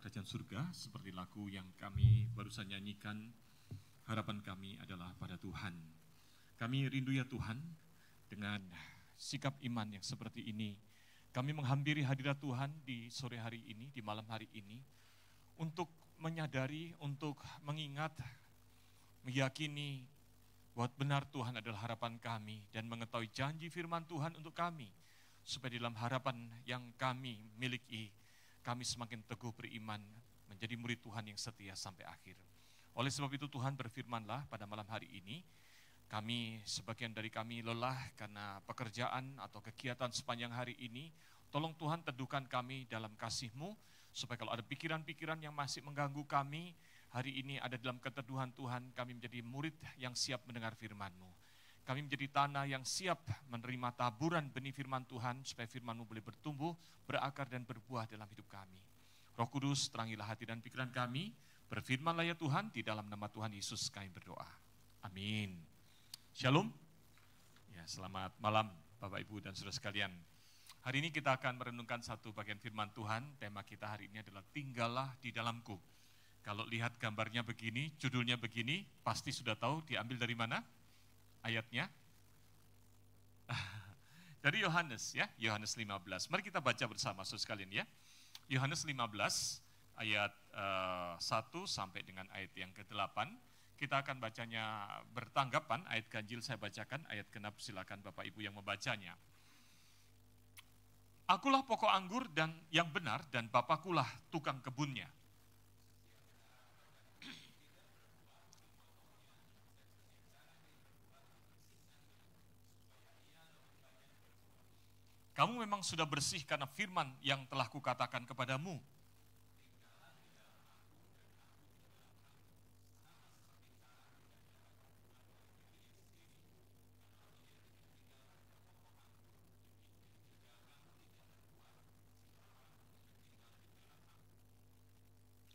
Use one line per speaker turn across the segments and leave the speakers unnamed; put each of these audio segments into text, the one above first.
kerajaan surga, seperti lagu yang kami barusan nyanyikan, harapan kami adalah pada Tuhan. Kami rindu ya Tuhan, dengan sikap iman yang seperti ini, kami menghampiri hadirat Tuhan di sore hari ini, di malam hari ini, untuk menyadari, untuk mengingat, meyakini bahwa benar Tuhan adalah harapan kami, dan mengetahui janji firman Tuhan untuk kami, supaya dalam harapan yang kami miliki, kami semakin teguh beriman, menjadi murid Tuhan yang setia sampai akhir. Oleh sebab itu Tuhan berfirmanlah pada malam hari ini, sebagian dari kami lelah karena pekerjaan atau kegiatan sepanjang hari ini, tolong Tuhan teduhkan kami dalam kasih-Mu, supaya kalau ada pikiran-pikiran yang masih mengganggu kami, hari ini ada dalam keteduhan Tuhan, kami menjadi murid yang siap mendengar firman-Mu. Kami menjadi tanah yang siap menerima taburan benih firman Tuhan, supaya firman-Mu boleh bertumbuh, berakar dan berbuah dalam hidup kami. Roh Kudus, terangilah hati dan pikiran kami, berfirmanlah ya Tuhan, di dalam nama Tuhan Yesus kami berdoa. Amin. Shalom. Ya, selamat malam Bapak Ibu dan saudara sekalian. Hari ini kita akan merenungkan satu bagian firman Tuhan. Tema kita hari ini adalah tinggallah di dalamku. Kalau lihat gambarnya begini, judulnya begini, pasti sudah tahu diambil dari mana ayatnya. Dari Yohanes ya, Yohanes 15. Mari kita baca bersama saudara sekalian ya. Yohanes 15 ayat 1 sampai dengan ayat yang ke-8. Kita akan bacanya bertanggapan, ayat ganjil saya bacakan, ayat genap silakan Bapak Ibu yang membacanya. Akulah pokok anggur dan yang benar, dan Bapakulah tukang kebunnya. Kamu memang sudah bersih karena firman yang telah kukatakan kepadamu.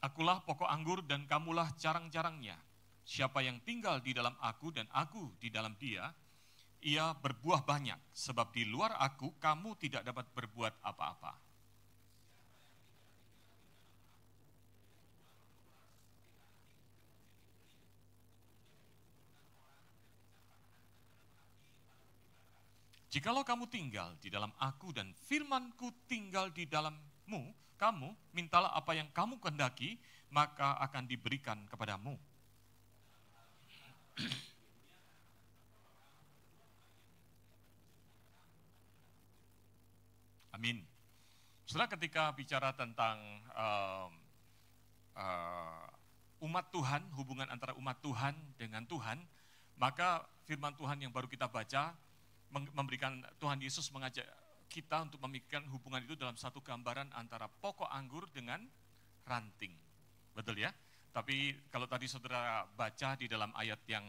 Akulah pokok anggur dan kamulah carang-carangnya. Siapa yang tinggal di dalam aku dan aku di dalam dia, ia berbuah banyak, sebab di luar aku kamu tidak dapat berbuat apa-apa. Jikalau kamu tinggal di dalam aku dan firmanku tinggal di dalammu, kamu mintalah apa yang kamu kehendaki, maka akan diberikan kepadamu. Amin. Setelah ketika bicara tentang umat Tuhan, hubungan antara umat Tuhan dengan Tuhan, maka firman Tuhan yang baru kita baca, memberikan Tuhan Yesus mengajak kita untuk memikirkan hubungan itu dalam satu gambaran antara pokok anggur dengan ranting. Betul ya? Tapi kalau tadi saudara baca di dalam ayat yang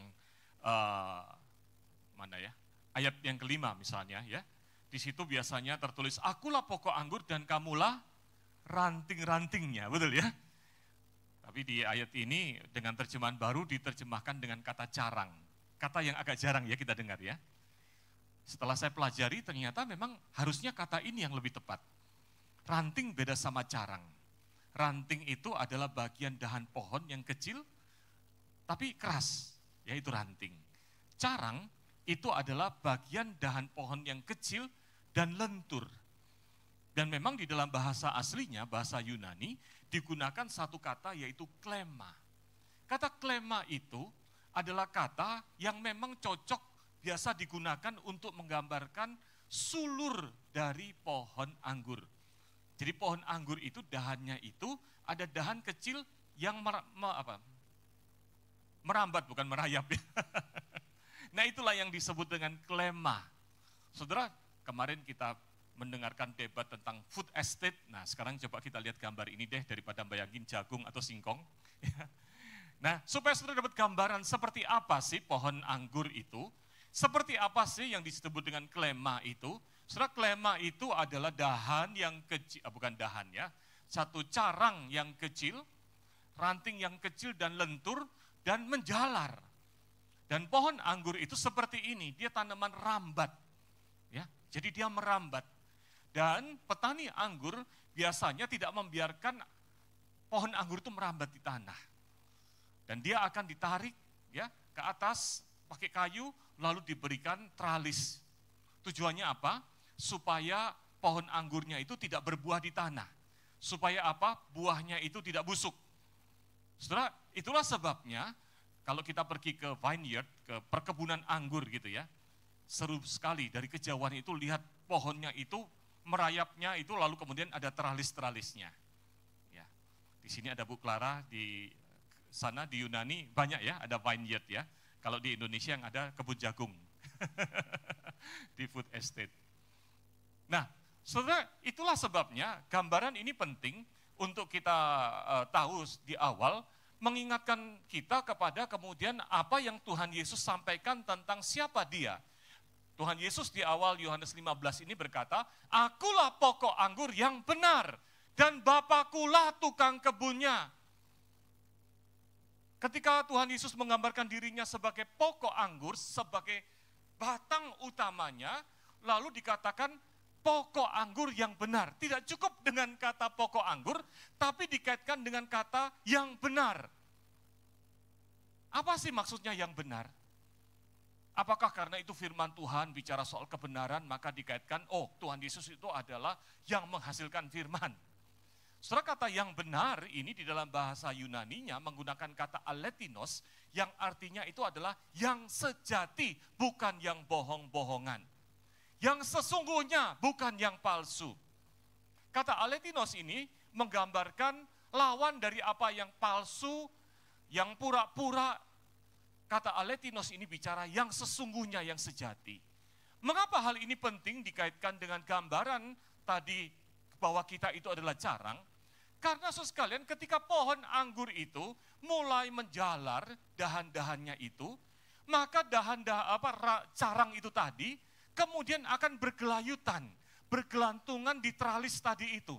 mana ya? Ayat yang kelima misalnya ya. Di situ biasanya tertulis, akulah pokok anggur dan kamulah ranting-rantingnya, betul ya? Tapi di ayat ini dengan terjemahan baru diterjemahkan dengan kata carang. Kata yang agak jarang ya kita dengar ya. Setelah saya pelajari ternyata memang harusnya kata ini yang lebih tepat. Ranting beda sama carang. Ranting itu adalah bagian dahan pohon yang kecil tapi keras, yaitu ranting. Carang itu adalah bagian dahan pohon yang kecil dan lentur. Dan memang di dalam bahasa aslinya, bahasa Yunani, digunakan satu kata yaitu klema. Kata klema itu adalah kata yang memang cocok biasa digunakan untuk menggambarkan sulur dari pohon anggur. Jadi pohon anggur itu dahannya itu ada dahan kecil yang merambat, bukan merayap. Nah itulah yang disebut dengan klema. Saudara, kemarin kita mendengarkan debat tentang food estate. Nah sekarang coba kita lihat gambar ini deh, daripada bayangin jagung atau singkong. Nah supaya saudara dapat gambaran seperti apa sih pohon anggur itu, seperti apa sih yang disebut dengan klema itu. Saudara, klema itu adalah dahan yang kecil, bukan dahan ya, satu carang yang kecil, ranting yang kecil dan lentur dan menjalar. Dan pohon anggur itu seperti ini, dia tanaman rambat. Ya, jadi dia merambat. Dan petani anggur biasanya tidak membiarkan pohon anggur itu merambat di tanah. Dan dia akan ditarik ya ke atas pakai kayu, lalu diberikan teralis. Tujuannya apa? Supaya pohon anggurnya itu tidak berbuah di tanah. Supaya apa? Buahnya itu tidak busuk. Saudara, itulah sebabnya kalau kita pergi ke vineyard, ke perkebunan anggur gitu ya, seru sekali dari kejauhan itu lihat pohonnya itu, merayapnya itu, lalu kemudian ada teralis-teralisnya. Ya. Di sini ada Bu Clara, di sana di Yunani banyak ya, ada vineyard ya. Kalau di Indonesia yang ada kebun jagung, di food estate. Nah, saudara, itulah sebabnya gambaran ini penting untuk kita tahu di awal, mengingatkan kita kepada kemudian apa yang Tuhan Yesus sampaikan tentang siapa dia. Tuhan Yesus di awal Yohanes 15 ini berkata, "Akulah pokok anggur yang benar dan Bapakulah tukang kebunnya." Ketika Tuhan Yesus menggambarkan dirinya sebagai pokok anggur, sebagai batang utamanya, lalu dikatakan pokok anggur yang benar. Tidak cukup dengan kata pokok anggur, tapi dikaitkan dengan kata yang benar. Apa sih maksudnya yang benar? Apakah karena itu firman Tuhan bicara soal kebenaran, maka dikaitkan, oh Tuhan Yesus itu adalah yang menghasilkan firman. Saudara, kata yang benar ini di dalam bahasa Yunaninya menggunakan kata aletinos, yang artinya itu adalah yang sejati, bukan yang bohong-bohongan. Yang sesungguhnya, bukan yang palsu. Kata aletinos ini menggambarkan lawan dari apa yang palsu, yang pura-pura. Kata aletinos ini bicara yang sesungguhnya, yang sejati. Mengapa hal ini penting dikaitkan dengan gambaran tadi bahwa kita itu adalah carang? Karena saudara sekalian, ketika pohon anggur itu mulai menjalar dahan-dahannya itu, maka carang itu tadi kemudian akan bergelayutan, bergelantungan di teralis tadi itu.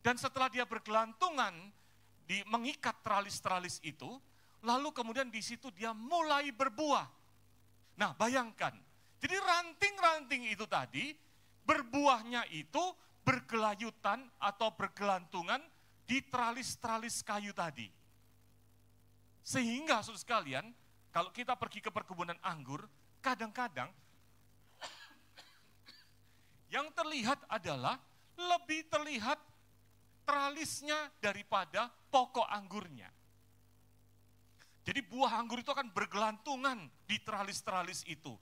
Dan setelah dia bergelantungan, mengikat teralis-teralis itu, lalu kemudian di situ dia mulai berbuah. Nah, bayangkan. Jadi ranting-ranting itu tadi, berbuahnya itu bergelayutan atau bergelantungan di teralis-teralis kayu tadi. Sehingga saudara sekalian, kalau kita pergi ke perkebunan anggur, kadang-kadang yang terlihat adalah lebih terlihat teralisnya daripada pokok anggurnya. Jadi buah anggur itu akan bergelantungan di teralis-teralis itu.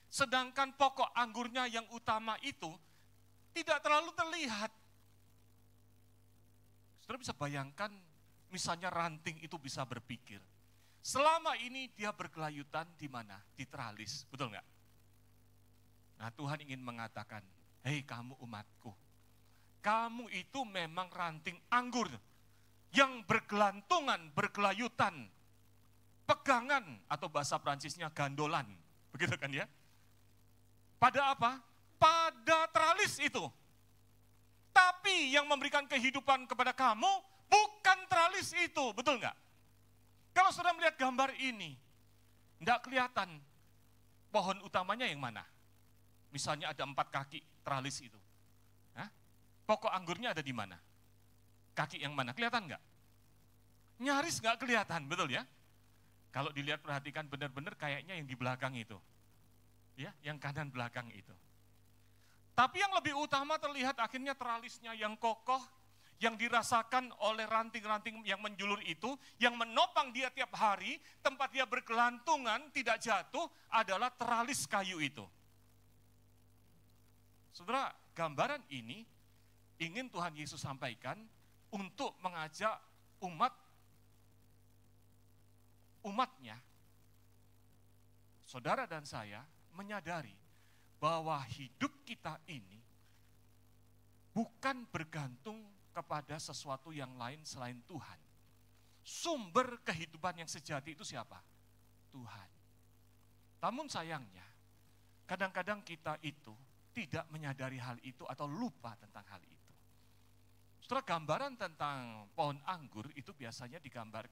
Sedangkan pokok anggurnya yang utama itu tidak terlalu terlihat. Saudara bisa bayangkan, misalnya ranting itu bisa berpikir, selama ini dia bergelayutan di mana? Di teralis, betul nggak? Nah, Tuhan ingin mengatakan, hei kamu umatku, kamu itu memang ranting anggur yang bergelantungan, bergelayutan, pegangan, atau bahasa Prancisnya gandolan, begitu kan ya? Pada apa? Pada teralis itu. Tapi yang memberikan kehidupan kepada kamu bukan teralis itu, betul nggak? Kalau sudah melihat gambar ini, nggak kelihatan pohon utamanya yang mana. Misalnya ada 4 kaki teralis itu. Hah? Pokok anggurnya ada di mana? Kaki yang mana? Kelihatan nggak? Nyaris nggak kelihatan, betul ya? Kalau dilihat perhatikan benar-benar kayaknya yang di belakang itu. Ya, yang kanan belakang itu. Tapi yang lebih utama terlihat akhirnya teralisnya yang kokoh, yang dirasakan oleh ranting-ranting yang menjulur itu, yang menopang dia tiap hari, tempat dia bergelantungan, tidak jatuh, adalah teralis kayu itu. Saudara, gambaran ini ingin Tuhan Yesus sampaikan untuk mengajak umatnya, saudara dan saya, menyadari bahwa hidup kita ini bukan bergantung kepada sesuatu yang lain selain Tuhan. Sumber kehidupan yang sejati itu siapa? Tuhan. Namun sayangnya, kadang-kadang kita itu tidak menyadari hal itu atau lupa tentang hal itu. Setelah gambaran tentang pohon anggur itu biasanya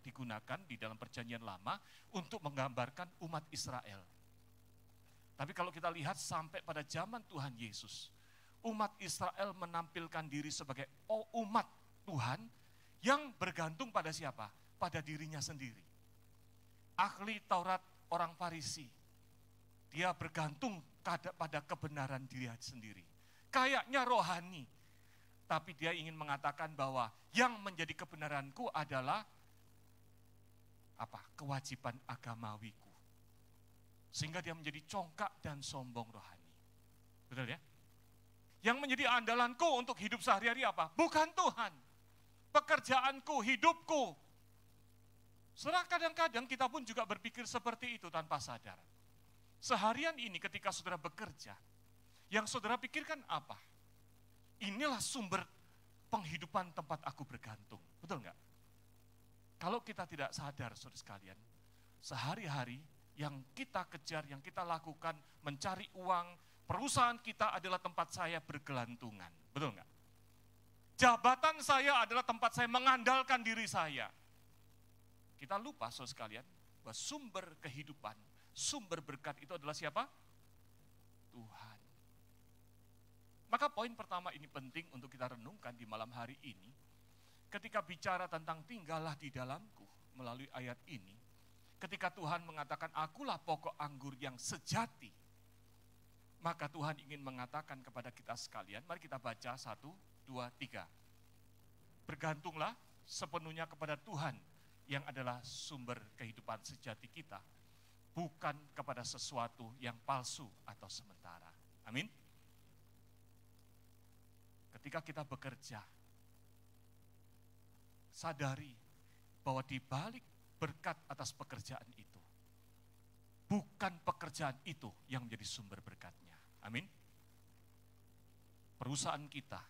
digunakan di dalam perjanjian lama untuk menggambarkan umat Israel. Tapi kalau kita lihat sampai pada zaman Tuhan Yesus, umat Israel menampilkan diri sebagai umat Tuhan
yang bergantung pada siapa? Pada dirinya sendiri. Ahli Taurat orang Farisi, dia bergantung pada kebenaran dia sendiri. Kayaknya rohani, tapi dia ingin mengatakan bahwa yang menjadi kebenaranku adalah apa? Kewajiban agamawiku. Sehingga dia menjadi congkak dan sombong rohani. Betul ya? Yang menjadi andalanku untuk hidup sehari-hari apa? Bukan Tuhan. Pekerjaanku, hidupku. Saudara, kadang-kadang kita pun juga berpikir seperti itu tanpa sadar. Seharian ini ketika saudara bekerja, yang saudara pikirkan apa? Inilah sumber penghidupan tempat aku bergantung. Betul enggak? Kalau kita tidak sadar, saudara sekalian, sehari-hari yang kita kejar, yang kita lakukan, mencari uang, perusahaan kita adalah tempat saya bergelantungan. Betul enggak? Jabatan saya adalah tempat saya mengandalkan diri saya. Kita lupa, saudara sekalian, bahwa sumber kehidupan, sumber berkat itu adalah siapa? Tuhan. Maka poin pertama ini penting untuk kita renungkan di malam hari ini. Ketika bicara tentang tinggallah di dalamku melalui ayat ini, ketika Tuhan mengatakan akulah pokok anggur yang sejati, maka Tuhan ingin mengatakan kepada kita sekalian, mari kita baca 1, 2, 3. Bergantunglah sepenuhnya kepada Tuhan yang adalah sumber kehidupan sejati kita, bukan kepada sesuatu yang palsu atau sementara. Amin. Ketika kita bekerja, sadari bahwa di balik berkat atas pekerjaan itu, bukan pekerjaan itu yang menjadi sumber berkatnya. Amin. Perusahaan kita,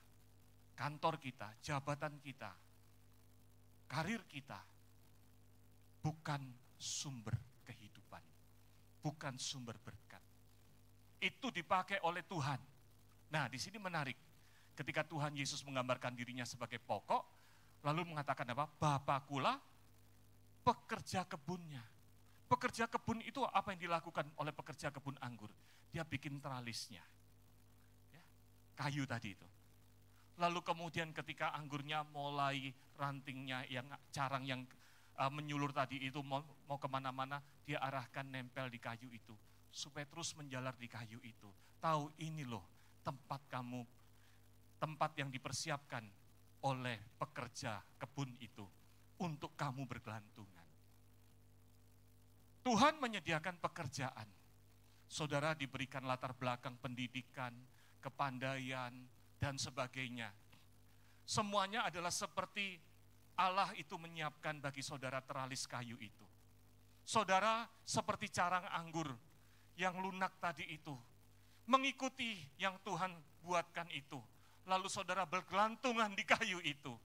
kantor kita, jabatan kita, karir kita, bukan sumber kehidupan, bukan sumber berkat. Itu dipakai oleh Tuhan. Nah, di sini menarik. Ketika Tuhan Yesus menggambarkan dirinya sebagai pokok, lalu mengatakan apa? Bapakulah pekerja kebunnya. Pekerja kebun itu apa yang dilakukan oleh pekerja kebun anggur? Dia bikin tralisnya. Ya, kayu tadi itu. Lalu kemudian ketika anggurnya mulai rantingnya, yang carang yang menyulur tadi itu mau kemana-mana, dia arahkan nempel di kayu itu. Supaya terus menjalar di kayu itu. Tahu ini loh tempat kamu, tempat yang dipersiapkan oleh pekerja kebun itu untuk kamu bergelantungan. Tuhan menyediakan pekerjaan. Saudara diberikan latar belakang pendidikan, kepandaian, dan sebagainya. Semuanya adalah seperti Allah itu menyiapkan bagi saudara teralis kayu itu. Saudara seperti carang anggur yang lunak tadi itu, mengikuti yang Tuhan buatkan itu. Lalu saudara bergelantungan di kayu itu.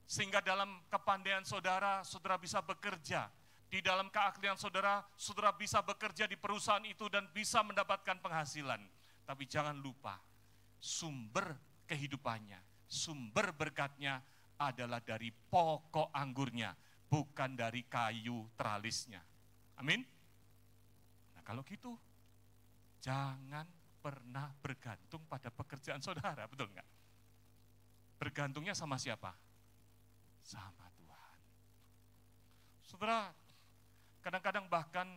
Sehingga dalam kepandaian saudara, saudara bisa bekerja. Di dalam keahlian saudara, saudara bisa bekerja di perusahaan itu dan bisa mendapatkan penghasilan. Tapi jangan lupa, sumber kehidupannya, sumber berkatnya adalah dari pokok anggurnya, bukan dari kayu tralisnya. Amin? Nah kalau gitu, jangan pernah bergantung pada pekerjaan saudara, betul enggak? Bergantungnya sama siapa? Sama Tuhan. Saudara, kadang-kadang bahkan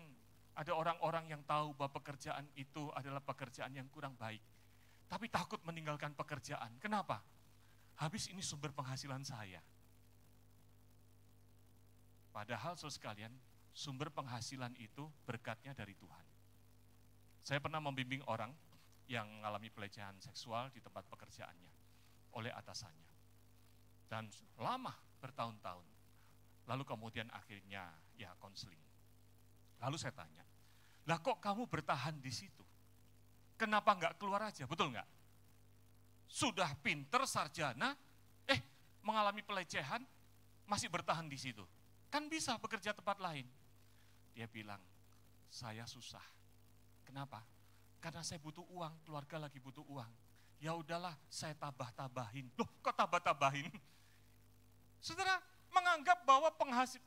ada orang-orang yang tahu bahwa pekerjaan itu adalah pekerjaan yang kurang baik, tapi takut meninggalkan pekerjaan. Kenapa? Habis ini sumber penghasilan saya. Padahal saudara sekalian, sumber penghasilan itu berkatnya dari Tuhan. Saya pernah membimbing orang yang mengalami pelecehan seksual di tempat pekerjaannya oleh atasannya. Dan lama, bertahun-tahun. Lalu kemudian akhirnya ya konseling. Lalu saya tanya, lah kok kamu bertahan di situ? Kenapa enggak keluar aja, betul enggak? Sudah pinter, sarjana, mengalami pelecehan, masih bertahan di situ. Kan bisa bekerja tempat lain. Dia bilang, saya susah. Kenapa? Karena saya butuh uang, keluarga lagi butuh uang. Ya udahlah, saya tabah-tabahin. Loh, kok tabah-tabahin? Saudara, menganggap bahwa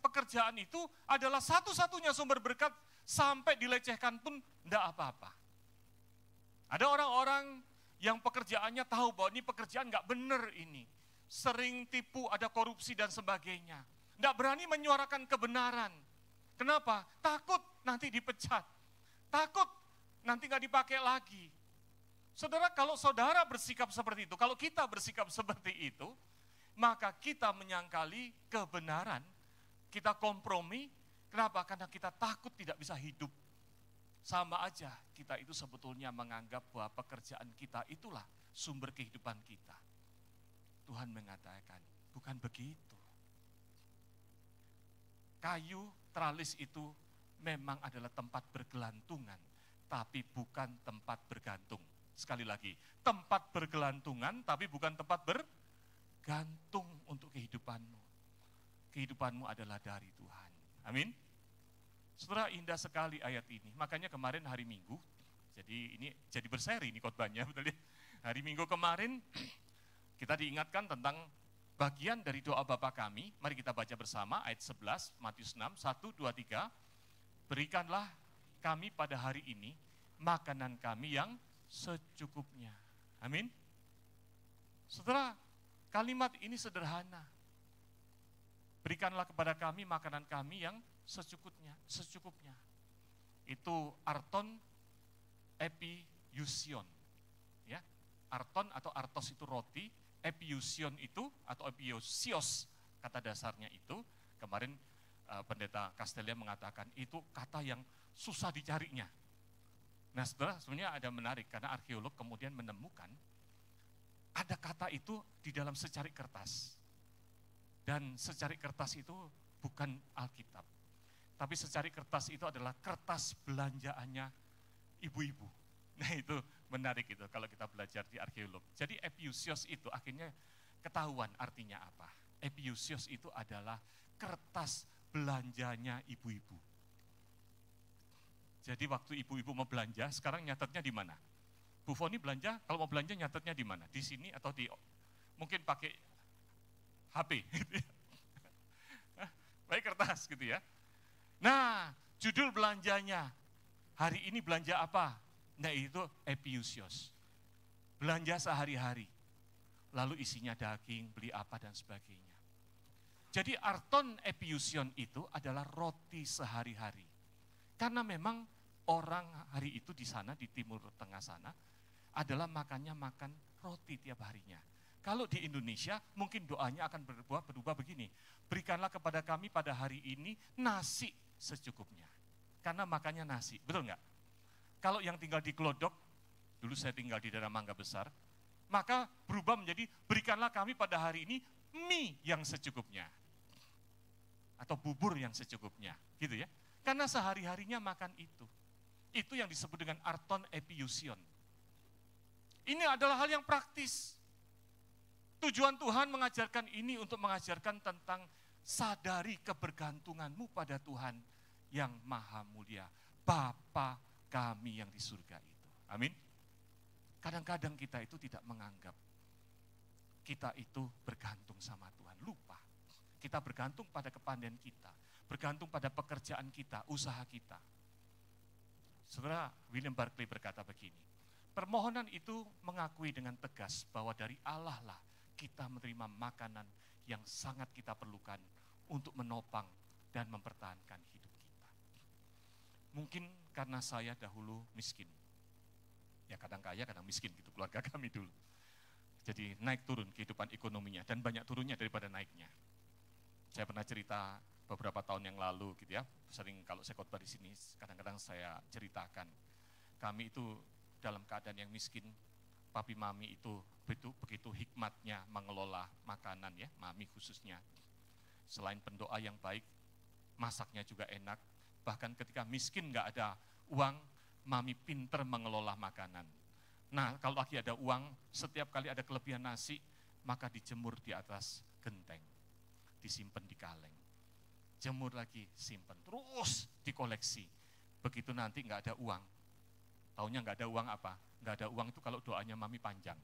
pekerjaan itu adalah satu-satunya sumber berkat, sampai dilecehkan pun enggak apa-apa. Ada orang-orang yang pekerjaannya tahu bahwa ini pekerjaan enggak benar ini. sering tipu, ada korupsi dan sebagainya. Tidak berani menyuarakan kebenaran. Kenapa? Takut nanti dipecat. Takut nanti nggak dipakai lagi. Saudara, kalau saudara bersikap seperti itu, kalau kita bersikap seperti itu, maka kita menyangkali kebenaran, kita kompromi. Kenapa? Karena kita takut tidak bisa hidup. Sama aja, kita itu sebetulnya menganggap bahwa pekerjaan kita itulah sumber kehidupan kita. Tuhan mengatakan, bukan begitu. Kayu teralis itu memang adalah tempat bergelantungan, tapi bukan tempat bergantung. Sekali lagi, tempat bergelantungan, tapi bukan tempat bergantung untuk kehidupanmu. Kehidupanmu adalah dari Tuhan. Amin. Saudara, indah sekali ayat ini. Makanya kemarin hari Minggu, jadi berseri ini khotbahnya, betul ya. Hari Minggu kemarin kita diingatkan tentang bagian dari doa Bapa kami. Mari kita baca bersama ayat 11, Matius 6, 1, 2, 3. Berikanlah kami pada hari ini makanan kami yang secukupnya. Amin. Saudara, kalimat ini sederhana. Berikanlah kepada kami makanan kami yang secukupnya. Itu arton epiusion. Ya. Arton atau artos itu roti, epiusion itu atau epiusios kata dasarnya itu. Kemarin pendeta Castelia mengatakan itu kata yang susah dicarinya. Nah, saudara, sebenarnya ada menarik karena arkeolog kemudian menemukan ada kata itu di dalam secari kertas. Dan secari kertas itu bukan Alkitab. Tapi secari kertas itu adalah kertas belanjaannya ibu-ibu. Nah, itu menarik itu kalau kita belajar di arkeolog. Jadi epiusios itu akhirnya ketahuan artinya apa. Epiusios itu adalah kertas belanjanya ibu-ibu. Jadi waktu ibu-ibu mau belanja, sekarang nyatetnya di mana? Bu Foni belanja, kalau mau belanja nyatetnya di mana? Di sini atau di, mungkin pakai HP. Gitu ya. Pakai kertas gitu ya. Nah, judul belanjanya, hari ini belanja apa? Nah, itu epiusios. Belanja sehari-hari. Lalu isinya daging, beli apa dan sebagainya. Jadi arton epiusion itu adalah roti sehari-hari. Karena memang orang hari itu di sana, di Timur Tengah sana, adalah makan roti tiap harinya. Kalau di Indonesia, mungkin doanya akan berubah begini. Berikanlah kepada kami pada hari ini nasi secukupnya. Karena makannya nasi, betul nggak? Kalau yang tinggal di Glodok, dulu saya tinggal di daerah Mangga Besar, maka berubah menjadi berikanlah kami pada hari ini mie yang secukupnya. Atau bubur yang secukupnya, gitu ya. Karena sehari-harinya makan itu. Itu yang disebut dengan arton epiusion. Ini adalah hal yang praktis. Tujuan Tuhan mengajarkan ini untuk mengajarkan tentang sadari kebergantunganmu pada Tuhan yang maha mulia. Bapa kami yang di surga itu. Amin. Kadang-kadang kita itu tidak menganggap kita itu bergantung sama Tuhan. Lupa. Kita bergantung pada kepandaian kita. Bergantung pada pekerjaan kita, usaha kita. Saudara, William Barclay berkata begini, permohonan itu mengakui dengan tegas bahwa dari Allah lah kita menerima makanan yang sangat kita perlukan untuk menopang dan mempertahankan hidup kita. Mungkin karena saya dahulu miskin. Ya kadang kaya, kadang miskin gitu keluarga kami dulu. Jadi naik turun kehidupan ekonominya dan banyak turunnya daripada naiknya. Saya pernah cerita beberapa tahun yang lalu gitu ya, sering kalau saya khotbah di sini kadang-kadang saya ceritakan. Kami itu dalam keadaan yang miskin, papi mami itu begitu hikmatnya mengelola makanan ya, mami khususnya. Selain pendoa yang baik, masaknya juga enak. Bahkan ketika miskin nggak ada uang, mami pinter mengelola makanan. Nah, kalau lagi ada uang, setiap kali ada kelebihan nasi, maka dijemur di atas genteng, disimpan di kaleng. Jemur lagi, simpan, terus dikoleksi. Begitu nanti nggak ada uang, taunya nggak ada uang apa? Nggak ada uang itu kalau doanya mami panjang.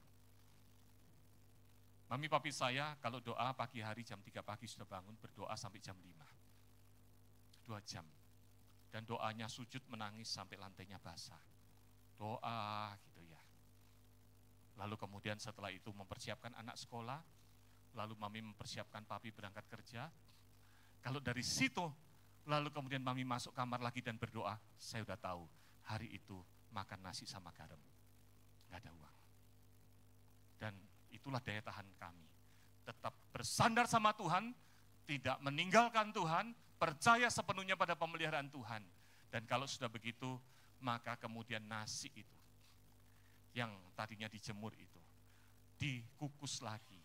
Mami papi saya kalau doa pagi hari jam 3 pagi sudah bangun berdoa sampai jam 5. 2 jam. Dan doanya sujud menangis sampai lantainya basah. Doa gitu ya. Lalu kemudian setelah itu mempersiapkan anak sekolah, lalu mami mempersiapkan papi berangkat kerja. Kalau dari situ, lalu kemudian mami masuk kamar lagi dan berdoa, saya udah tahu hari itu makan nasi sama garam, nggak ada uang. Dan itulah daya tahan kami. Tetap bersandar sama Tuhan, tidak meninggalkan Tuhan, percaya sepenuhnya pada pemeliharaan Tuhan. Dan kalau sudah begitu, maka kemudian nasi itu, yang tadinya dijemur itu, dikukus lagi.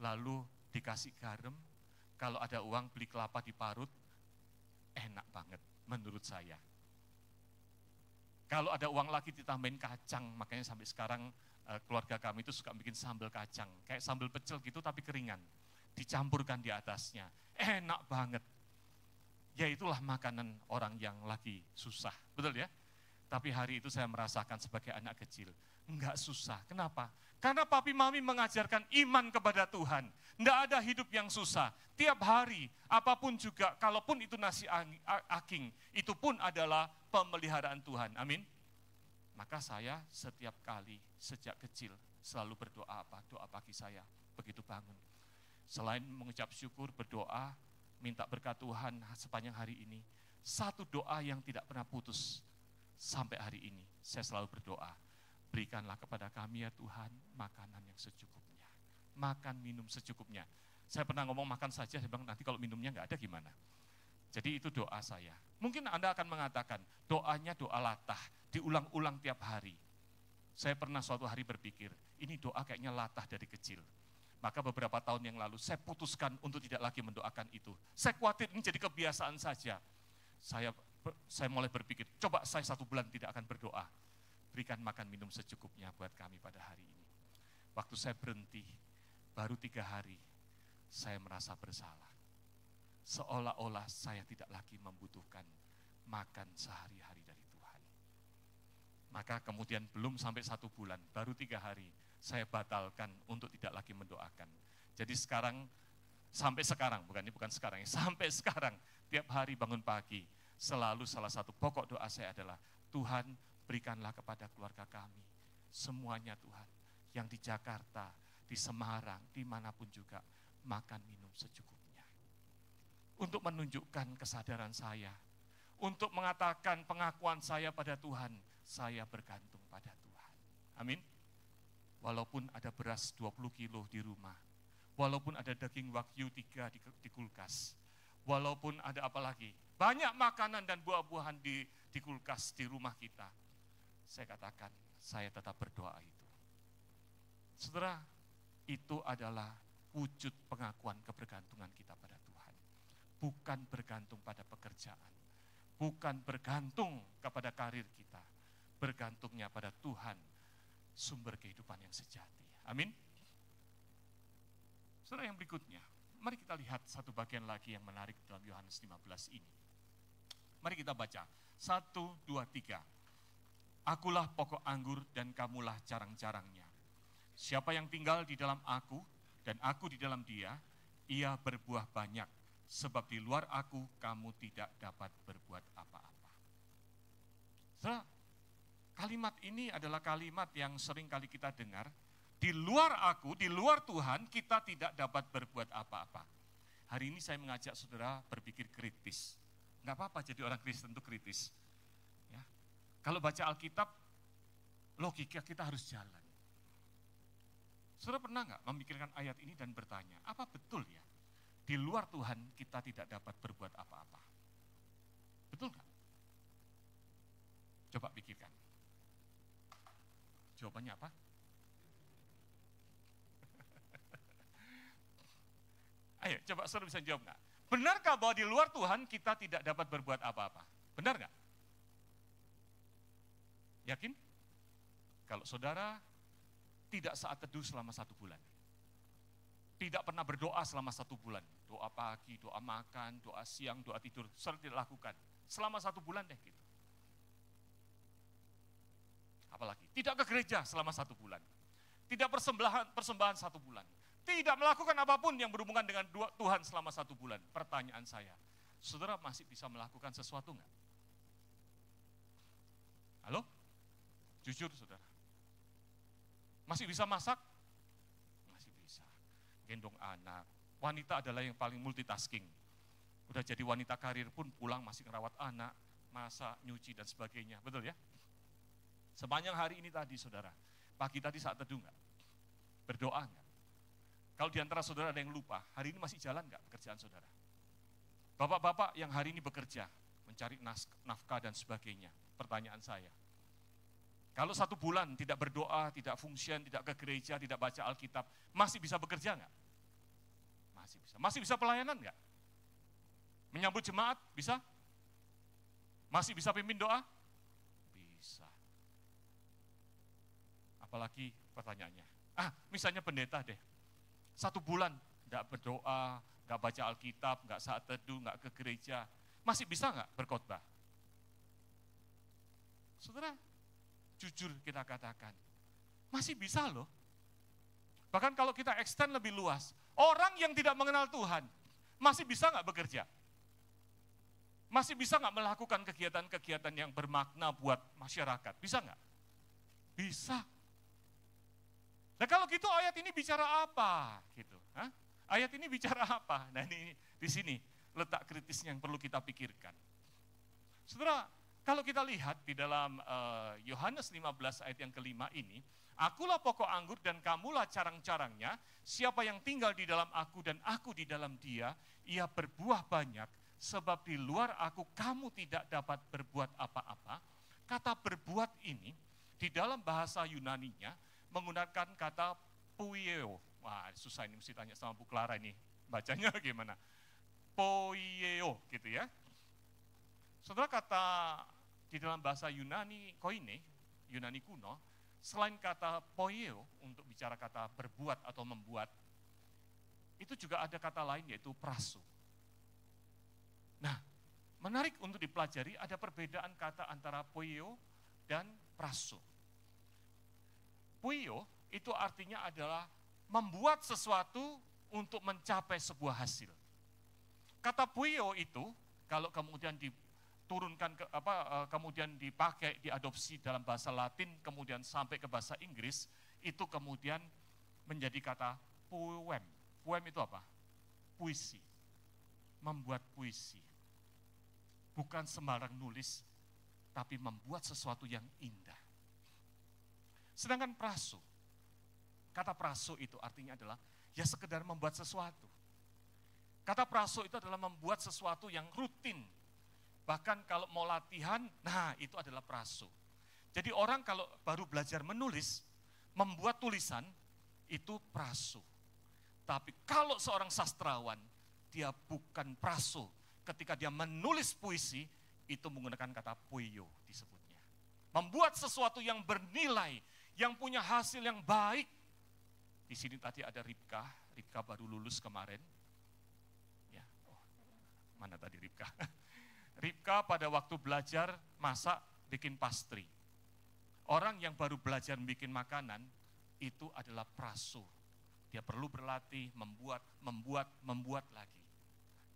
Lalu dikasih garam, kalau ada uang beli kelapa diparut, enak banget menurut saya. Kalau ada uang lagi ditambahin kacang, makanya sampai sekarang keluarga kami itu suka bikin sambal kacang, kayak sambal pecel gitu tapi keringan, dicampurkan di atasnya, enak banget. Ya itulah makanan orang yang lagi susah, betul ya? Tapi hari itu saya merasakan sebagai anak kecil, enggak susah. Kenapa? Karena papi mami mengajarkan iman kepada Tuhan. Enggak ada hidup yang susah. Tiap hari, apapun juga, kalaupun itu nasi aking, itu pun adalah pemeliharaan Tuhan. Amin. Maka saya setiap kali sejak kecil selalu berdoa apa? Doa pagi saya begitu bangun. Selain mengucap syukur, berdoa, minta berkat Tuhan sepanjang hari ini. Satu doa yang tidak pernah putus sampai hari ini. Saya selalu berdoa, berikanlah kepada kami ya Tuhan makanan yang secukupnya. Makan, minum secukupnya. Saya pernah ngomong makan saja, saya bilang nanti kalau minumnya nggak ada gimana. Jadi itu doa saya. Mungkin Anda akan mengatakan, doanya doa latah, diulang-ulang tiap hari. Saya pernah suatu hari berpikir, ini doa kayaknya latah dari kecil. Maka beberapa tahun yang lalu saya putuskan untuk tidak lagi mendoakan itu. Saya khawatir ini jadi kebiasaan saja. Saya mulai berpikir, coba saya 1 bulan tidak akan berdoa. Berikan makan minum secukupnya buat kami pada hari ini. Waktu saya berhenti, baru 3 hari, saya merasa bersalah. Seolah-olah saya tidak lagi membutuhkan makan sehari-hari dari Tuhan. Maka kemudian belum sampai 1 bulan, baru 3 hari, saya batalkan untuk tidak lagi mendoakan. Jadi sampai sekarang, bukan sekarang, sampai sekarang, tiap hari bangun pagi, selalu salah satu pokok doa saya adalah, Tuhan berikanlah kepada keluarga kami, semuanya Tuhan, yang di Jakarta, di Semarang, dimanapun juga, makan minum secukupnya. Untuk menunjukkan kesadaran saya, untuk mengatakan pengakuan saya pada Tuhan, saya bergantung pada Tuhan. Amin. Walaupun ada beras 20 kilo di rumah, walaupun ada daging wagyu 3 di kulkas, walaupun ada apa lagi, banyak makanan dan buah-buahan di kulkas di rumah kita, saya katakan, saya tetap berdoa itu. Saudara, itu adalah wujud pengakuan kebergantungan kita pada Tuhan. Bukan bergantung pada pekerjaan, bukan bergantung kepada karir kita, bergantungnya pada Tuhan, sumber kehidupan yang sejati. Amin. Saudara, yang berikutnya, mari kita lihat satu bagian lagi yang menarik dalam Yohanes 15 ini. Mari kita baca, 1, 2, 3. Akulah pokok anggur dan kamulah carang-carangnya. Siapa yang tinggal di dalam aku dan aku di dalam dia, ia berbuah banyak. Sebab di luar aku, kamu tidak dapat berbuat apa-apa. Saudara, kalimat ini adalah kalimat yang sering kali kita dengar. Di luar aku, di luar Tuhan, kita tidak dapat berbuat apa-apa. Hari ini saya mengajak saudara berpikir kritis. Enggak apa-apa jadi orang Kristen itu kritis. Ya. Kalau baca Alkitab, logika kita harus jalan. Saudara pernah enggak memikirkan ayat ini dan bertanya, apa betul ya? Di luar Tuhan kita tidak dapat berbuat apa-apa. Betul nggak? Coba pikirkan. Jawabannya apa? Ayo, coba saudara bisa jawab nggak? Benarkah bahwa di luar Tuhan kita tidak dapat berbuat apa-apa? Benar nggak? Yakin? Kalau saudara tidak saat teduh selama 1 bulan, tidak pernah berdoa selama 1 bulan, doa pagi, doa makan, doa siang, doa tidur, saudara tidak lakukan selama 1 bulan deh gitu. Apalagi tidak ke gereja selama 1 bulan, tidak persembahan 1 bulan, tidak melakukan apapun yang berhubungan dengan Tuhan selama 1 bulan. Pertanyaan saya, saudara masih bisa melakukan sesuatu nggak? Halo? Jujur saudara, masih bisa masak? gendong anak. Wanita adalah yang paling multitasking. Udah jadi wanita karir pun pulang masih ngerawat anak, masak, nyuci, dan sebagainya. Betul ya? Sepanjang hari ini tadi, saudara, pagi tadi saat teduh enggak? Berdoa enggak? Kalau di antara saudara ada yang lupa, hari ini masih jalan enggak pekerjaan saudara? Bapak-bapak yang hari ini bekerja, mencari nafkah dan sebagainya. Pertanyaan saya, kalau 1 bulan tidak berdoa, tidak fungsian, tidak ke gereja, tidak baca Alkitab, masih bisa bekerja enggak? Masih bisa. Masih bisa pelayanan enggak? Menyambut jemaat, bisa? Masih bisa pimpin doa? Bisa. Apalagi pertanyaannya, misalnya pendeta deh, 1 bulan enggak berdoa, enggak baca Alkitab, enggak saat teduh, enggak ke gereja, masih bisa enggak berkhotbah? Saudara, jujur kita katakan, masih bisa loh. Bahkan kalau kita extend lebih luas, orang yang tidak mengenal Tuhan, masih bisa enggak bekerja? Masih bisa nggak melakukan kegiatan-kegiatan yang bermakna buat masyarakat? Bisa nggak? Bisa. Nah kalau gitu ayat ini bicara apa? Gitu. Ayat ini bicara apa? Nah ini di sini letak kritisnya yang perlu kita pikirkan. Saudara, kalau kita lihat di dalam Yohanes 15 ayat yang kelima ini, akulah pokok anggur dan kamulah carang-carangnya, siapa yang tinggal di dalam aku dan aku di dalam dia, ia berbuah banyak, sebab di luar aku kamu tidak dapat berbuat apa-apa. Kata berbuat ini di dalam bahasa Yunaninya menggunakan kata poieo. Wah susah ini, mesti tanya sama Bu Clara ini, bacanya gimana? Poieo gitu ya. Saudara, kata di dalam bahasa Yunani koine, Yunani kuno, selain kata poieo untuk bicara kata berbuat atau membuat, itu juga ada kata lain yaitu praso. Nah, menarik untuk dipelajari, ada perbedaan kata antara poieo dan praso. Poieo itu artinya adalah membuat sesuatu untuk mencapai sebuah hasil. Kata poieo itu kalau kemudian diturunkan kemudian dipakai, diadopsi dalam bahasa Latin, kemudian sampai ke bahasa Inggris, itu kemudian menjadi kata poem. Poem itu apa? Puisi. Membuat puisi. Bukan sembarang nulis, tapi membuat sesuatu yang indah. Sedangkan praso, kata praso itu artinya adalah ya sekedar membuat sesuatu. Kata praso itu adalah membuat sesuatu yang rutin. Bahkan kalau mau latihan, nah itu adalah praso. Jadi orang kalau baru belajar menulis, membuat tulisan, itu praso. Tapi kalau seorang sastrawan, dia bukan praso. Ketika dia menulis puisi, itu menggunakan kata poieo disebutnya. Membuat sesuatu yang bernilai, yang punya hasil yang baik. Di sini tadi ada Ribka baru lulus kemarin. Ya, mana tadi Ribka? Ribka pada waktu belajar masak, bikin pastry. Orang yang baru belajar bikin makanan, itu adalah praso. Dia perlu berlatih, membuat lagi.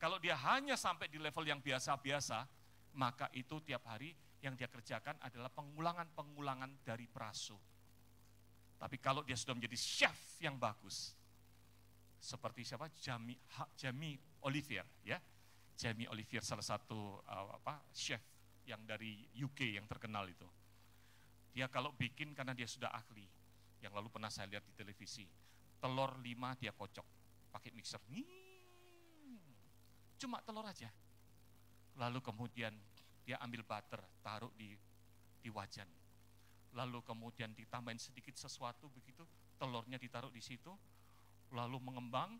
Kalau dia hanya sampai di level yang biasa-biasa, maka itu tiap hari yang dia kerjakan adalah pengulangan-pengulangan dari praso. Tapi kalau dia sudah menjadi chef yang bagus, seperti siapa? Jamie Oliver, ya. Jamie Oliver salah satu chef yang dari UK yang terkenal itu. Dia kalau bikin karena dia sudah ahli, yang lalu pernah saya lihat di televisi, telur 5 dia kocok pakai mixer. Cuma telur aja. Lalu kemudian dia ambil butter, taruh di wajan. Lalu kemudian ditambahin sedikit sesuatu begitu, telurnya ditaruh di situ, lalu mengembang,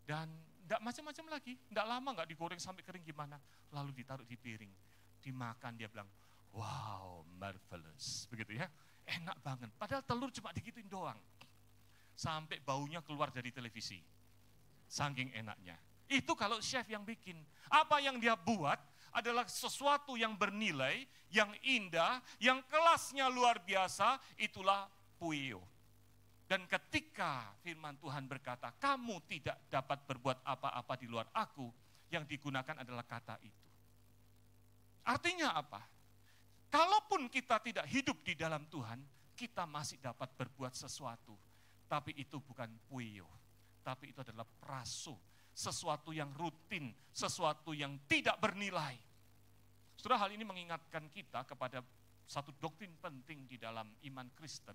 dan enggak macam-macam lagi, enggak lama, enggak digoreng sampai kering gimana, lalu ditaruh di piring, dimakan, dia bilang, wow, marvelous, begitu ya, enak banget. Padahal telur cuma digituin doang, sampai baunya keluar dari televisi, saking enaknya. Itu kalau chef yang bikin. Apa yang dia buat adalah sesuatu yang bernilai, yang indah, yang kelasnya luar biasa, itulah poieo. Dan ketika firman Tuhan berkata, kamu tidak dapat berbuat apa-apa di luar aku, yang digunakan adalah kata itu. Artinya apa? Kalaupun kita tidak hidup di dalam Tuhan, kita masih dapat berbuat sesuatu. Tapi itu bukan poieo. tapi itu adalah praso, sesuatu yang rutin, sesuatu yang tidak bernilai. Saudara, hal ini mengingatkan kita kepada satu doktrin penting di dalam iman Kristen,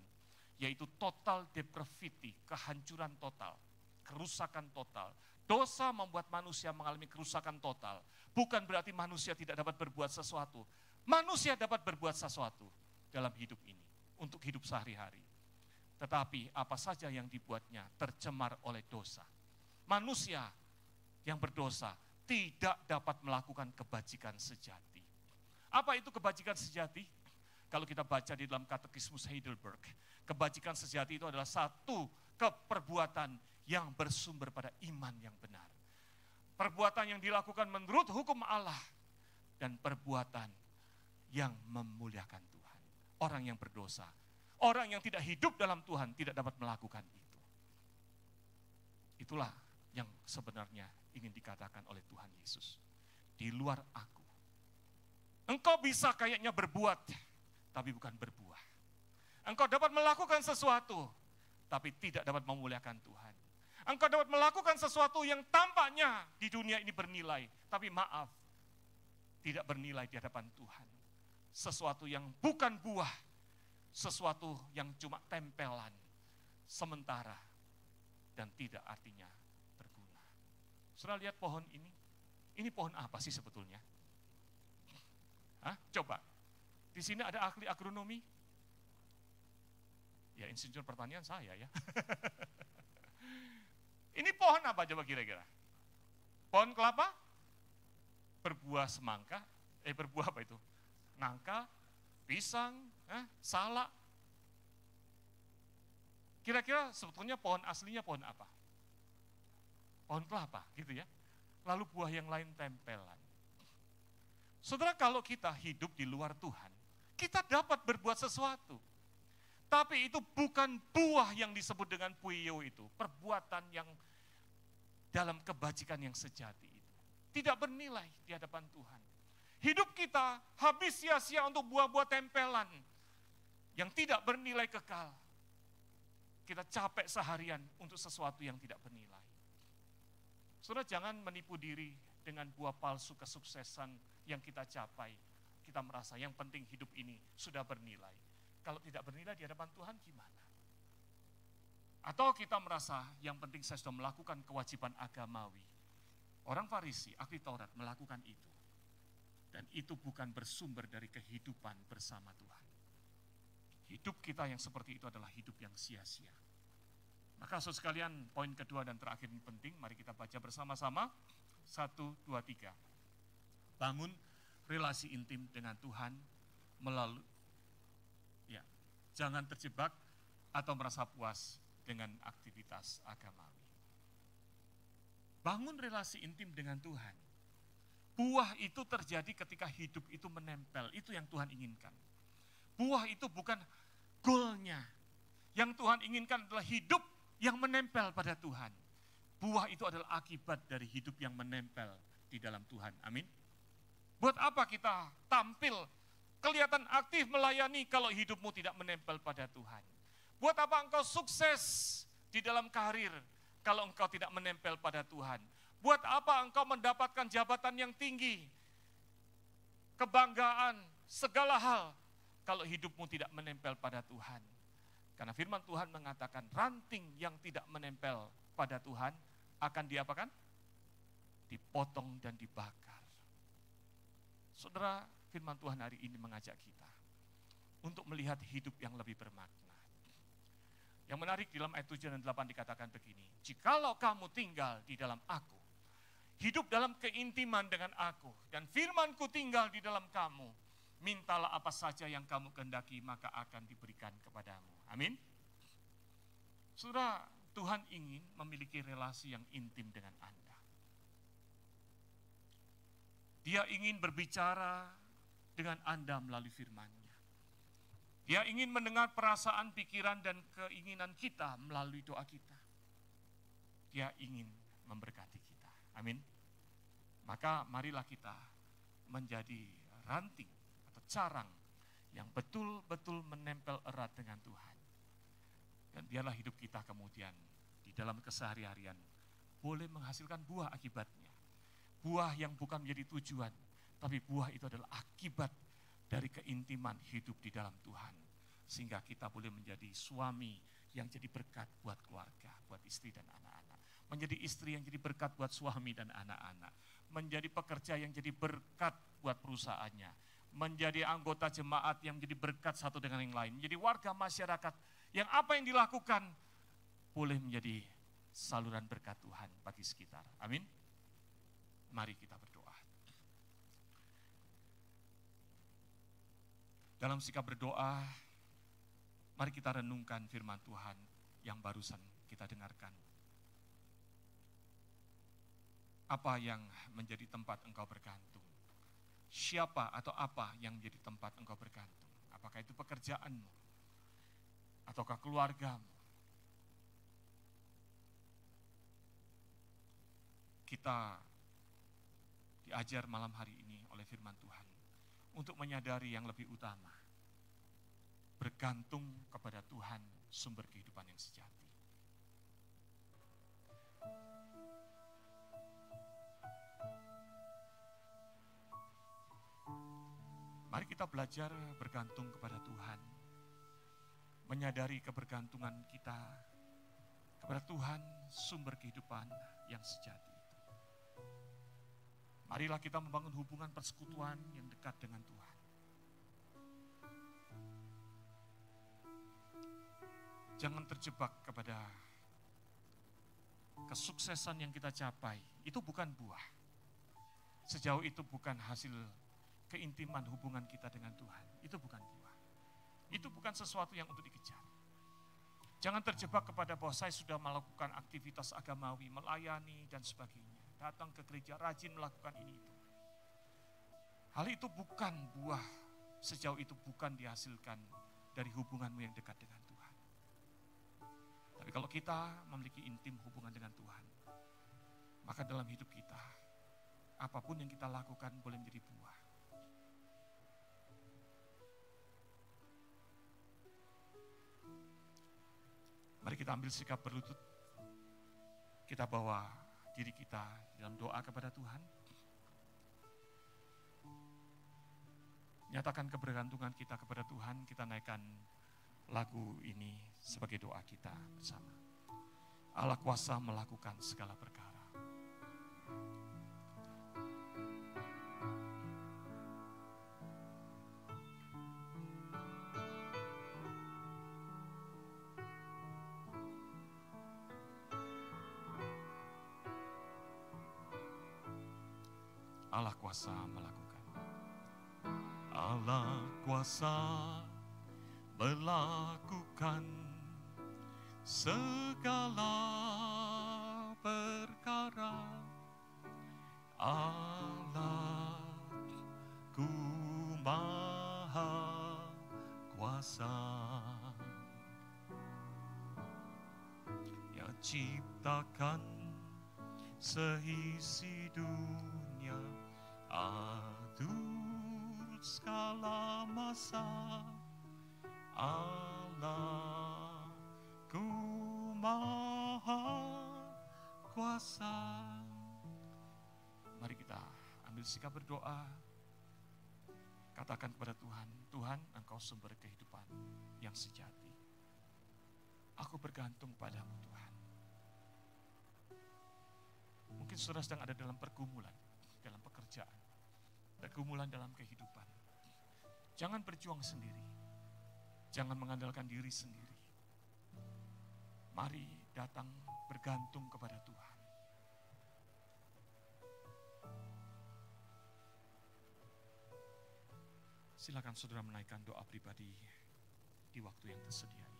yaitu total depravity, kehancuran total, kerusakan total. Dosa membuat manusia mengalami kerusakan total. Bukan berarti manusia tidak dapat berbuat sesuatu. Manusia dapat berbuat sesuatu dalam hidup ini, untuk hidup sehari-hari. Tetapi apa saja yang dibuatnya tercemar oleh dosa. Manusia yang berdosa tidak dapat melakukan kebajikan sejati. Apa itu kebajikan sejati? Kalau kita baca di dalam Katekismus Heidelberg, kebajikan sejati itu adalah satu keperbuatan yang bersumber pada iman yang benar. Perbuatan yang dilakukan menurut hukum Allah dan perbuatan yang memuliakan Tuhan. Orang yang berdosa, orang yang tidak hidup dalam Tuhan tidak dapat melakukan itu. Itulah yang sebenarnya ingin dikatakan oleh Tuhan Yesus. Di luar aku, engkau bisa kayaknya berbuat, tapi bukan berbuah. Engkau dapat melakukan sesuatu, tapi tidak dapat memuliakan Tuhan. Engkau dapat melakukan sesuatu yang tampaknya di dunia ini bernilai, tapi maaf, tidak bernilai di hadapan Tuhan. Sesuatu yang bukan buah, sesuatu yang cuma tempelan, sementara, dan tidak artinya berguna. Saudara lihat pohon ini pohon apa sih sebetulnya? Hah? Coba, di sini ada ahli agronomi? Ya, insinyur pertanian saya ya. Ini pohon apa coba kira-kira? Pohon kelapa? Berbuah semangka? Berbuah apa itu? Nangka, pisang, salak. Kira-kira sebetulnya pohon aslinya pohon apa? Pohon kelapa gitu ya. Lalu buah yang lain tempelan. Saudara, kalau kita hidup di luar Tuhan, kita dapat berbuat sesuatu. Tapi itu bukan buah yang disebut dengan puio itu. Perbuatan yang dalam kebajikan yang sejati itu. Tidak bernilai di hadapan Tuhan. Hidup kita habis sia-sia untuk buah-buah tempelan yang tidak bernilai kekal. Kita capek seharian untuk sesuatu yang tidak bernilai. Saudara, jangan menipu diri dengan buah palsu kesuksesan yang kita capai. Kita merasa yang penting hidup ini sudah bernilai. Kalau tidak bernilai di hadapan Tuhan gimana? Atau kita merasa yang penting saya sudah melakukan kewajiban agamawi. Orang Farisi, ahli Taurat melakukan itu. Dan itu bukan bersumber dari kehidupan bersama Tuhan. Hidup kita yang seperti itu adalah hidup yang sia-sia. Maka saudara sekalian, poin kedua dan terakhir ini penting, mari kita baca bersama-sama. 1, 2, 3. Bangun relasi intim dengan Tuhan melalui, jangan terjebak atau merasa puas dengan aktivitas agamawi. Bangun relasi intim dengan Tuhan. Buah itu terjadi ketika hidup itu menempel, itu yang Tuhan inginkan. Buah itu bukan goalnya. Yang Tuhan inginkan adalah hidup yang menempel pada Tuhan. Buah itu adalah akibat dari hidup yang menempel di dalam Tuhan. Amin. Buat apa kita tampil kelihatan aktif melayani kalau hidupmu tidak menempel pada Tuhan? Buat apa engkau sukses di dalam karir kalau engkau tidak menempel pada Tuhan? Buat apa engkau mendapatkan jabatan yang tinggi, kebanggaan, segala hal kalau hidupmu tidak menempel pada Tuhan? Karena firman Tuhan mengatakan ranting yang tidak menempel pada Tuhan akan diapakan? Dipotong dan dibakar. Saudara, firman Tuhan hari ini mengajak kita untuk melihat hidup yang lebih bermakna. Yang menarik di dalam ayat 7 dan 8 dikatakan begini, jikalau kamu tinggal di dalam aku, hidup dalam keintiman dengan aku, dan firmanku tinggal di dalam kamu, mintalah apa saja yang kamu kehendaki, maka akan diberikan kepadamu. Amin. Saudara, Tuhan ingin memiliki relasi yang intim dengan Anda. Dia ingin berbicara dengan Anda melalui firman-Nya. Dia ingin mendengar perasaan, pikiran, dan keinginan kita melalui doa kita. Dia ingin memberkati kita. Amin. Maka marilah kita menjadi ranting atau carang yang betul-betul menempel erat dengan Tuhan. Dan biarlah hidup kita kemudian dalam keseharian boleh menghasilkan buah akibatnya. Buah yang bukan menjadi tujuan, tapi buah itu adalah akibat dari keintiman hidup di dalam Tuhan. Sehingga kita boleh menjadi suami yang jadi berkat buat keluarga, buat istri dan anak-anak. Menjadi istri yang jadi berkat buat suami dan anak-anak. Menjadi pekerja yang jadi berkat buat perusahaannya. Menjadi anggota jemaat yang menjadi berkat satu dengan yang lain. Menjadi warga masyarakat yang apa yang dilakukan boleh menjadi saluran berkat Tuhan bagi sekitar. Amin. Mari kita berdoa. Dalam sikap berdoa, mari kita renungkan firman Tuhan yang barusan kita dengarkan. Apa yang menjadi tempat engkau bergantung? Siapa atau apa yang menjadi tempat engkau bergantung? Apakah itu pekerjaanmu? Ataukah keluargamu? Kita diajar malam hari ini oleh firman Tuhan untuk menyadari yang lebih utama. Bergantung kepada Tuhan, sumber kehidupan yang sejati. Mari kita belajar bergantung kepada Tuhan. Menyadari kebergantungan kita kepada Tuhan, sumber kehidupan yang sejati. Marilah kita membangun hubungan persekutuan yang dekat dengan Tuhan. Jangan terjebak kepada kesuksesan yang kita capai. Itu bukan buah. Sejauh itu bukan hasil keintiman hubungan kita dengan Tuhan. Itu bukan buah. Itu bukan sesuatu yang untuk dikejar. Jangan terjebak kepada bahwa saya sudah melakukan aktivitas agamawi, melayani dan sebagainya. Datang ke gereja, rajin melakukan ini itu. Hal itu bukan buah, sejauh itu bukan dihasilkan dari hubunganmu yang dekat dengan Tuhan. Tapi kalau kita memiliki intim hubungan dengan Tuhan, maka dalam hidup kita, apapun yang kita lakukan boleh menjadi buah. Mari kita ambil sikap berlutut, kita bawa diri kita dalam doa kepada Tuhan. Nyatakan kebergantungan kita kepada Tuhan, kita naikkan lagu ini sebagai doa kita bersama. Allah kuasa melakukan segala perkara. Allah kuasa melakukan. Allah kuasa melakukan segala perkara. Allahku maha kuasa, yang ciptakan seisi dunia, atur segala masa. Allahku maha kuasa. Mari kita ambil sikap berdoa. Katakan kepada Tuhan, Tuhan, Engkau sumber kehidupan yang sejati. Aku bergantung padamu, Tuhan. Mungkin saudara sedang ada dalam pergumulan, dalam pekerjaan, pergumulan dalam kehidupan. Jangan berjuang sendiri. Jangan mengandalkan diri sendiri. Mari datang bergantung kepada Tuhan. Silakan saudara menaikkan doa pribadi di waktu yang tersedia ini.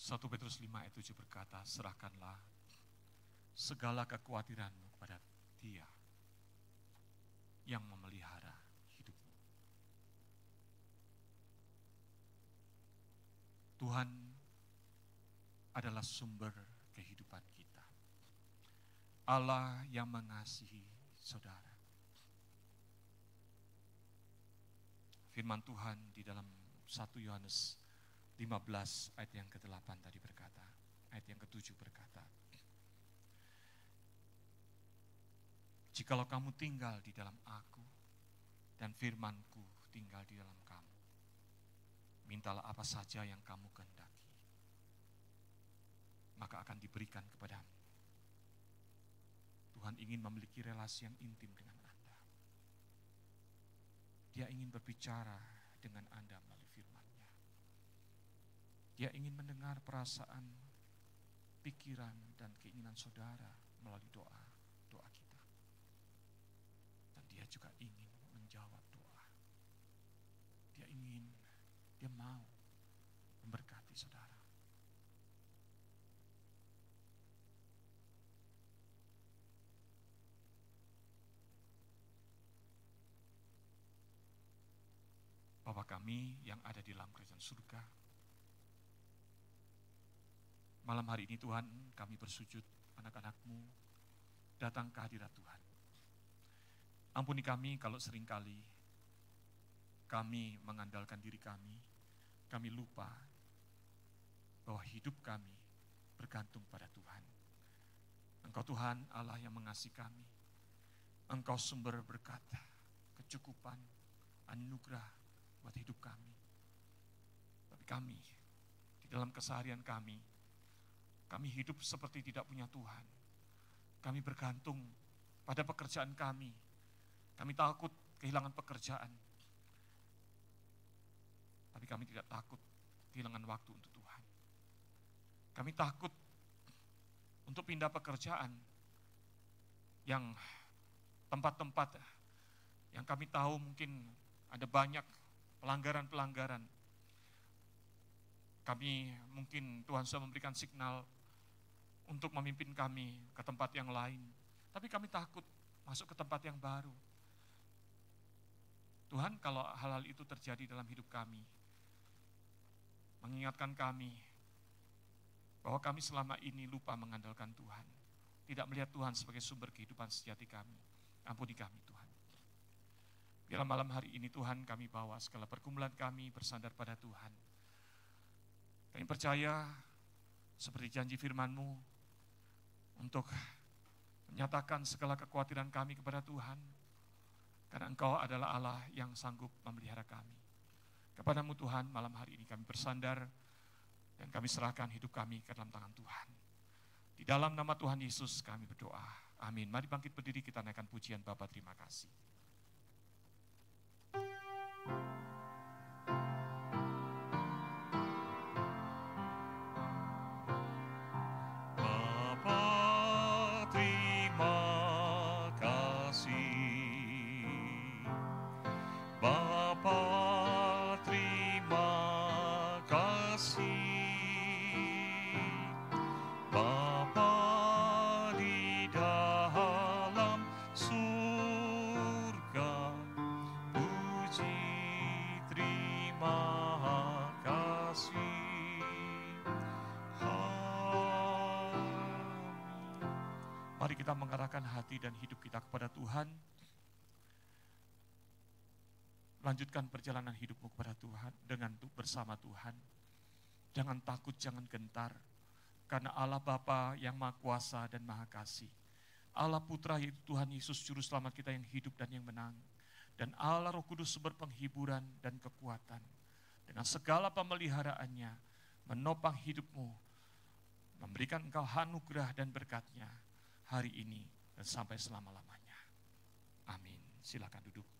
1 Petrus 5 ayat 7 berkata, serahkanlah segala kekhawatiranmu kepada Dia yang memelihara hidupmu. Tuhan adalah sumber kehidupan kita. Allah yang mengasihi saudara. Firman Tuhan di dalam 1 Yohanes 15 ayat yang ke-8 tadi berkata, ayat yang ke-7 berkata, jikalau kamu tinggal di dalam aku dan firman-Ku tinggal di dalam kamu, mintalah apa saja yang kamu kehendaki, maka akan diberikan kepadamu. Tuhan ingin memiliki relasi yang intim dengan Anda. Dia ingin berbicara dengan Anda melalui firman-Nya. Dia ingin mendengar perasaan, pikiran, dan keinginan saudara melalui doa kita. Dan Dia juga ingin menjawab doa. Dia mau memberkati saudara. Bapa kami yang ada di dalam kerajaan surga, malam hari ini Tuhan kami bersujud, anak-anak-Mu datang ke hadirat Tuhan. Ampuni kami kalau seringkali kami mengandalkan diri kami lupa bahwa hidup kami bergantung pada Tuhan. Engkau Tuhan Allah yang mengasihi kami, Engkau sumber berkat, kecukupan, anugerah buat hidup kami. Tapi kami, di dalam keseharian kami hidup seperti tidak punya Tuhan. Kami bergantung pada pekerjaan kami. Kami takut kehilangan pekerjaan. Tapi kami tidak takut kehilangan waktu untuk Tuhan. Kami takut untuk pindah pekerjaan yang tempat-tempat yang kami tahu mungkin ada banyak pelanggaran-pelanggaran. Kami mungkin Tuhan sudah memberikan signal untuk memimpin kami ke tempat yang lain. Tapi kami takut masuk ke tempat yang baru. Tuhan, kalau hal-hal itu terjadi dalam hidup kami, mengingatkan kami bahwa kami selama ini lupa mengandalkan Tuhan. Tidak melihat Tuhan sebagai sumber kehidupan sejati kami. Ampuni kami Tuhan. Biarlah malam hari ini Tuhan kami bawa segala pergumulan kami bersandar pada Tuhan. Kami percaya seperti janji firman-Mu untuk menyatakan segala kekhawatiran kami kepada Tuhan. Karena Engkau adalah Allah yang sanggup memelihara kami. Kepadamu Tuhan malam hari ini kami bersandar dan kami serahkan hidup kami ke dalam tangan Tuhan. Di dalam nama Tuhan Yesus kami berdoa. Amin. Mari bangkit berdiri kita naikkan pujian Bapa terima kasih. Mari kita mengarahkan hati dan hidup kita kepada Tuhan. Lanjutkan perjalanan hidupmu kepada Tuhan dengan bersama Tuhan. Jangan takut, jangan gentar. Karena Allah Bapa yang Maha Kuasa dan Maha Kasih. Allah Putra yaitu Tuhan Yesus Juru Selamat kita yang hidup dan yang menang. Dan Allah Roh Kudus sumber penghiburan dan kekuatan. Dengan segala pemeliharaannya menopang hidupmu. Memberikan engkau anugerah dan berkat-Nya hari ini dan sampai selama-lamanya. Amin. Silakan duduk.